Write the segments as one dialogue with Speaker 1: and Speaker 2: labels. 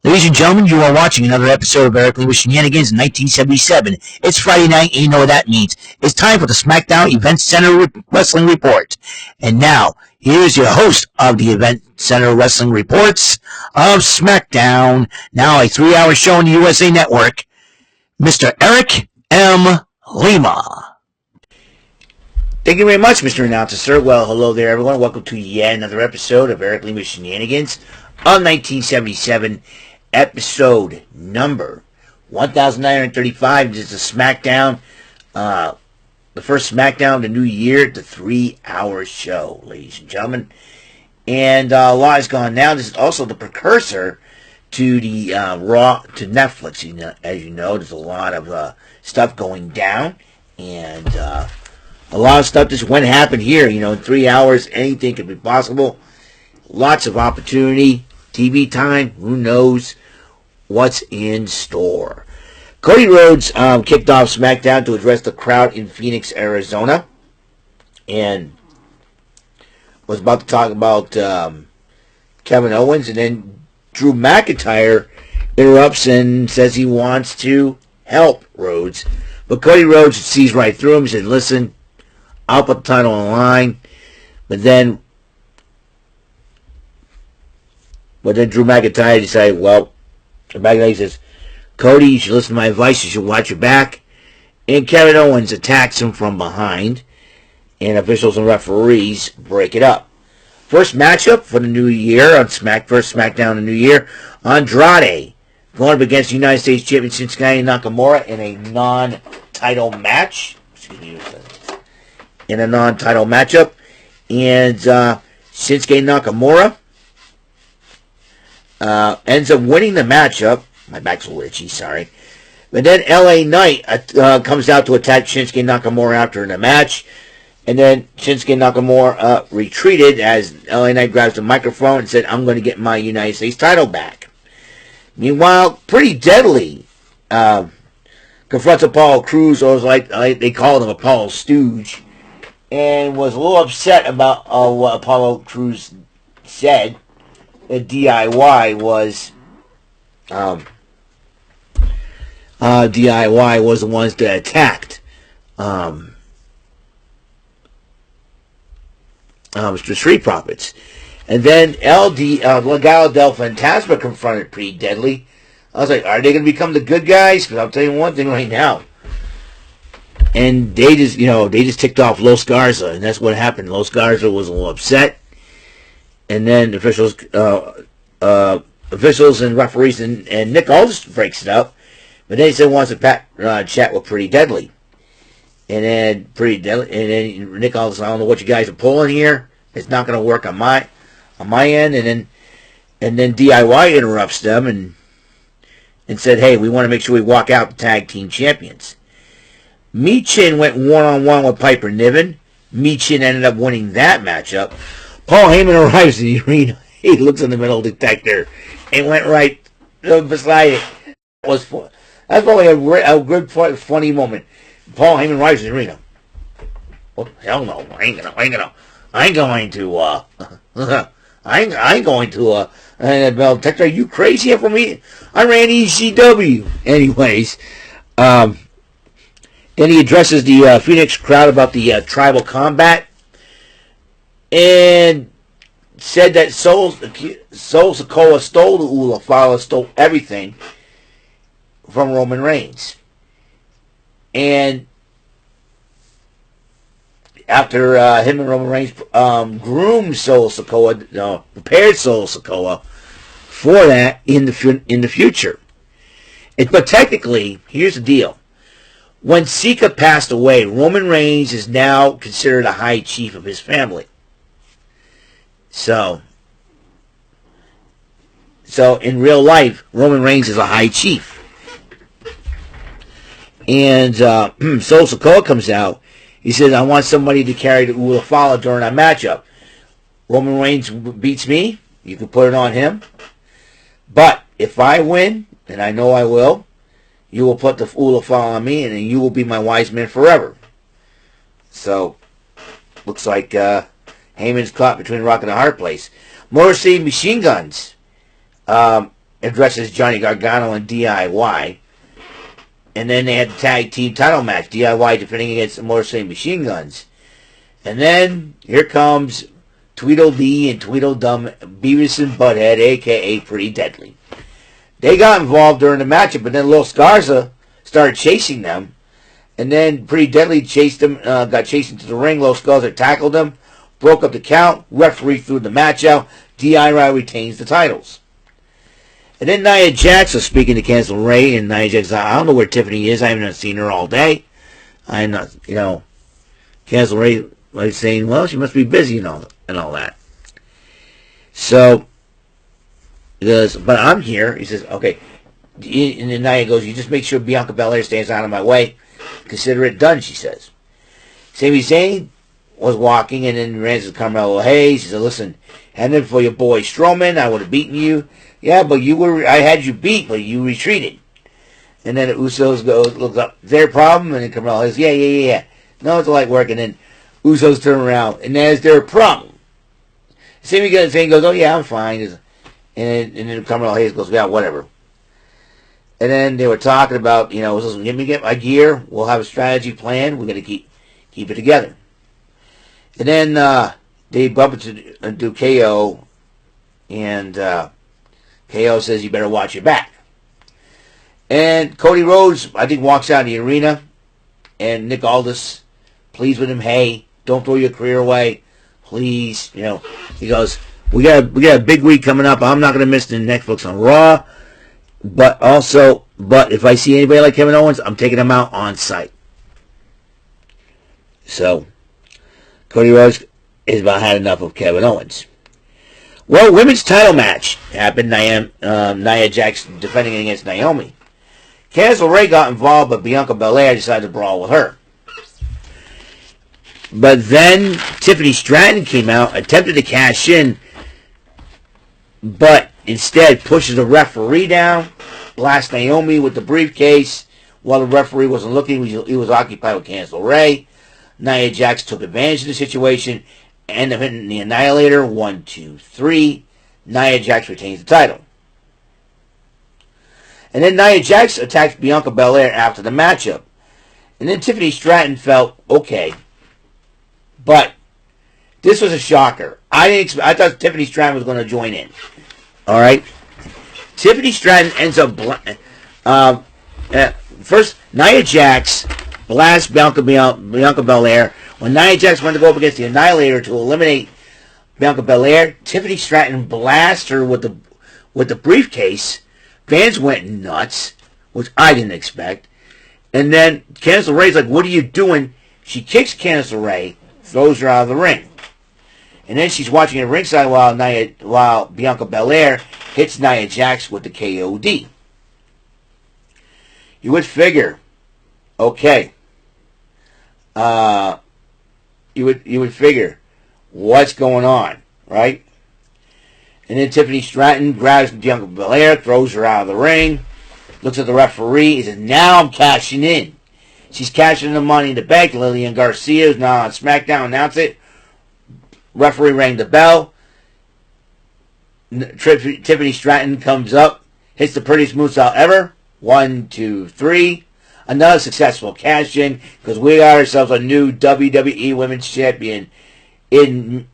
Speaker 1: Ladies and gentlemen, you are watching another episode of Eric Lima Shenanigans in 1977. It's Friday night, and you know what that means. It's time for the SmackDown Event Center Wrestling Report. And now, here's your host of the Event Center Wrestling Reports of SmackDown, now a 3-hour show on the USA Network, Mr. Eric M. Lima. Thank you very much, Mr. Announcer, sir. Well, hello there, everyone. Welcome to yet another episode of Eric Lima Shenanigans of 1977. Episode number 1935. This is a SmackDown, the first SmackDown of the new year, the 3-hour show, ladies and gentlemen. And a lot has gone down. This is also the precursor to the Raw to Netflix. You know, as you know, there's a lot of stuff going down, and a lot of stuff just went happen here. You know, in 3 hours, anything could be possible. Lots of opportunity. TV time, who knows what's in store. Cody Rhodes kicked off SmackDown to address the crowd in Phoenix, Arizona, and was about to talk about Kevin Owens, and then Drew McIntyre interrupts and says he wants to help Rhodes. But Cody Rhodes sees right through him and said, listen, I'll put the title on the line. But then Drew McIntyre decided, well, McIntyre says, Cody, you should listen to my advice. You should watch your back. And Kevin Owens attacks him from behind. And officials and referees break it up. First matchup for the new year on first SmackDown of the new year. Andrade going up against United States Champion Shinsuke Nakamura in a non-title match. Excuse me. In a non-title matchup. And Shinsuke Nakamura ends up winning the matchup. My back's a little itchy, sorry. But then LA Knight comes out to attack Shinsuke Nakamura after the match. And then Shinsuke Nakamura retreated as LA Knight grabs the microphone and said, I'm going to get my United States title back. Meanwhile, Pretty Deadly confronts Apollo Crews, or like they called him Apollo Stooge, and was a little upset about what Apollo Crews said. DIY was the ones that attacked Mr. Street Profits. And then Legado del Fantasma confronted Pretty Deadly. I was like, are they going to become the good guys? Because I'll tell you one thing right now. And they just ticked off Los Garza, and that's what happened. Los Garza was a little upset. And then officials and referees and Nick Aldis breaks it up. But then he said he wants to chat with Pretty Deadly. And then Nick Aldis, I don't know what you guys are pulling here. It's not going to work on my end. And then DIY interrupts them and said, hey, we want to make sure we walk out the tag team champions. Michin went one-on-one with Piper Niven. Michin ended up winning that matchup. Paul Heyman arrives in the arena. He looks in the metal detector and went right beside it. That's probably a good, funny moment. Paul Heyman arrives in the arena. Well, hell no, I ain't going to metal detector. Are you crazy for me? I ran ECW. Anyways, then he addresses the Phoenix crowd about the tribal combat. And said that Sol Sikoa stole the Ula Fala, stole everything from Roman Reigns. And after him and Roman Reigns groomed Sol Sikoa, prepared Sol Sikoa for that in the future. But technically, here's the deal. When Sika passed away, Roman Reigns is now considered a high chief of his family. So in real life, Roman Reigns is a high chief. And Sol Sikoa comes out. He says, I want somebody to carry the Ula Fala during our matchup. Roman Reigns beats me. You can put it on him. But if I win, and I know I will, you will put the Ula Fala on me, and then you will be my wise man forever. So, looks like Heyman's caught between a rock and a hard place. Motor City Machine Guns addresses Johnny Gargano and DIY. And then they had the tag team title match, DIY defending against the Motor City Machine Guns. And then here comes Tweedledee and Tweedledum, Beavis and Butthead, a.k.a. Pretty Deadly. They got involved during the matchup, but then Lil Scarza started chasing them. And then Pretty Deadly chased them, got chased into the ring. Lil Scarza tackled them, broke up the count. Referee threw the match out. DIY retains the titles. And then Nia Jax was speaking to Candice Ray, and Nia Jax, I don't know where Tiffany is. I haven't seen her all day. I'm not, Candice Ray was saying, well, she must be busy and all that. So, he goes, but I'm here. He says, okay. And then Nia goes, you just make sure Bianca Belair stays out of my way. Consider it done, she says. Sami Zayn was walking, and then ran to Carmelo Hayes. He said, listen, heading for your boy Strowman. I would have beaten you. Yeah, but I had you beat, but you retreated. And then the Usos look up their problem, and then Carmelo says, yeah. No, it's like work, and then Usos turn around, and there's their problem. Sami Zayn goes, oh yeah, I'm fine. And then Carmelo Hayes goes, yeah, whatever. And then they were talking about, listen, let me get my gear. We'll have a strategy plan. We're going to keep it together. And then they bump into KO, and KO says, you better watch your back. And Cody Rhodes, I think, walks out of the arena, and Nick Aldis pleads with him, hey, don't throw your career away. Please, he goes, we got a big week coming up. I'm not going to miss the Netflix on Raw. But if I see anybody like Kevin Owens, I'm taking him out on sight. So, Cody Rhodes has about had enough of Kevin Owens. Well, women's title match happened. Nia Jax defending against Naomi. Candice LeRae got involved, but Bianca Belair decided to brawl with her. But then Tiffany Stratton came out, attempted to cash in, but instead pushes the referee down, blasts Naomi with the briefcase. While the referee wasn't looking, he was occupied with Candice LeRae. Nia Jax took advantage of the situation, ended up hitting the Annihilator, 1, 2, 3. Nia Jax retains the title. And then Nia Jax attacked Bianca Belair after the matchup. And then Tiffany Stratton felt okay. But this was a shocker. I thought Tiffany Stratton was going to join in. All right. Tiffany Stratton ends up first. Nia Jax blasts Bianca Belair. When Nia Jax went to go up against the Annihilator to eliminate Bianca Belair, Tiffany Stratton blasts her with the briefcase. Fans went nuts, which I didn't expect. And then Candice LeRae's like, "What are you doing?" She kicks Candice LeRae, throws her out of the ring. And then she's watching at ringside while Bianca Belair hits Nia Jax with the KOD. You would figure, okay, you would figure, what's going on, right? And then Tiffany Stratton grabs Bianca Belair, throws her out of the ring, looks at the referee, he says, now I'm cashing in. She's cashing the Money in the Bank. Lillian Garcia is now on SmackDown, announce it. Referee rang the bell. Tiffany Stratton comes up, hits the prettiest moonsault ever. 1, 2, 3. Another successful cash in, because we got ourselves a new WWE Women's Champion in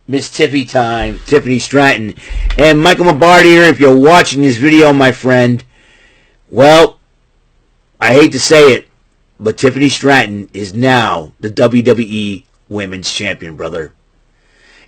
Speaker 1: Miss Tiffy time, Tiffany Stratton. And Michael Mabard here, if you're watching this video, my friend, well, I hate to say it, but Tiffany Stratton is now the WWE Women's Champion, brother.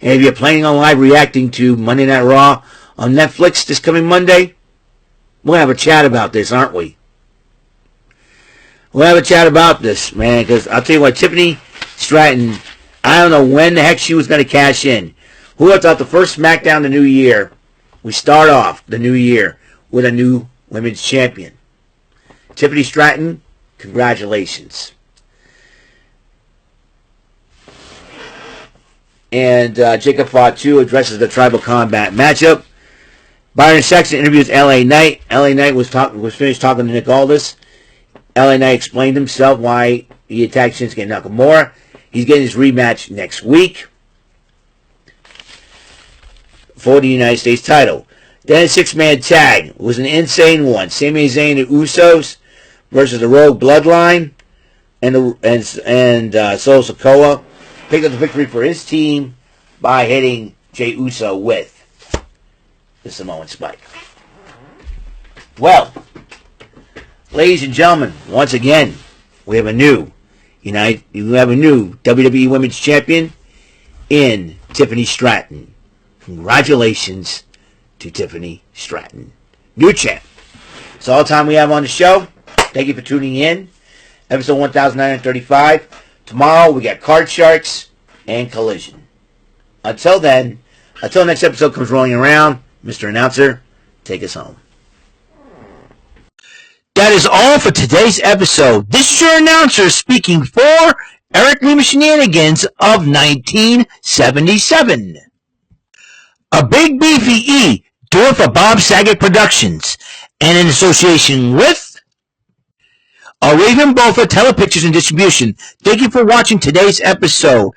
Speaker 1: And if you're planning on live reacting to Monday Night Raw on Netflix this coming Monday, we'll have a chat about this, aren't we? We'll have a chat about this, man, because I'll tell you what, Tiffany Stratton, I don't know when the heck she was going to cash in. Who would have thought the first SmackDown the new year, we start off the new year with a new Women's Champion. Tiffany Stratton, congratulations. And Jacob Fatu addresses the Tribal Combat matchup. Byron Saxton interviews LA Knight. LA Knight was finished talking to Nick Aldis. LA Knight explained himself why he attacked Shinsuke Nakamura. He's getting his rematch next week for the United States title. Then a six-man tag. It was an insane one. Sami Zayn and Usos versus the Rogue Bloodline and Solo Sikoa picked up the victory for his team by hitting Jey Uso with the Samoan Spike. Well, ladies and gentlemen, once again, we have a new WWE Women's Champion in Tiffany Stratton. Congratulations to Tiffany Stratton, new champ. That's all the time we have on the show. Thank you for tuning in. Episode 1935. Tomorrow we got Card Sharks and Collision. Until then, until next episode comes rolling around, Mr. Announcer, take us home. That is all for today's episode. This is your announcer speaking for Eric Lima Shenanigans of 1977. A Big Beefy E, doing for Bob Saget Productions, and in association with a Raven Bofa Telepictures and Distribution. Thank you for watching today's episode.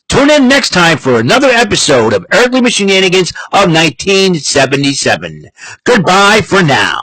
Speaker 1: Tune in next time for another episode of Eric Lima Shenanigans of 1977. Goodbye for now.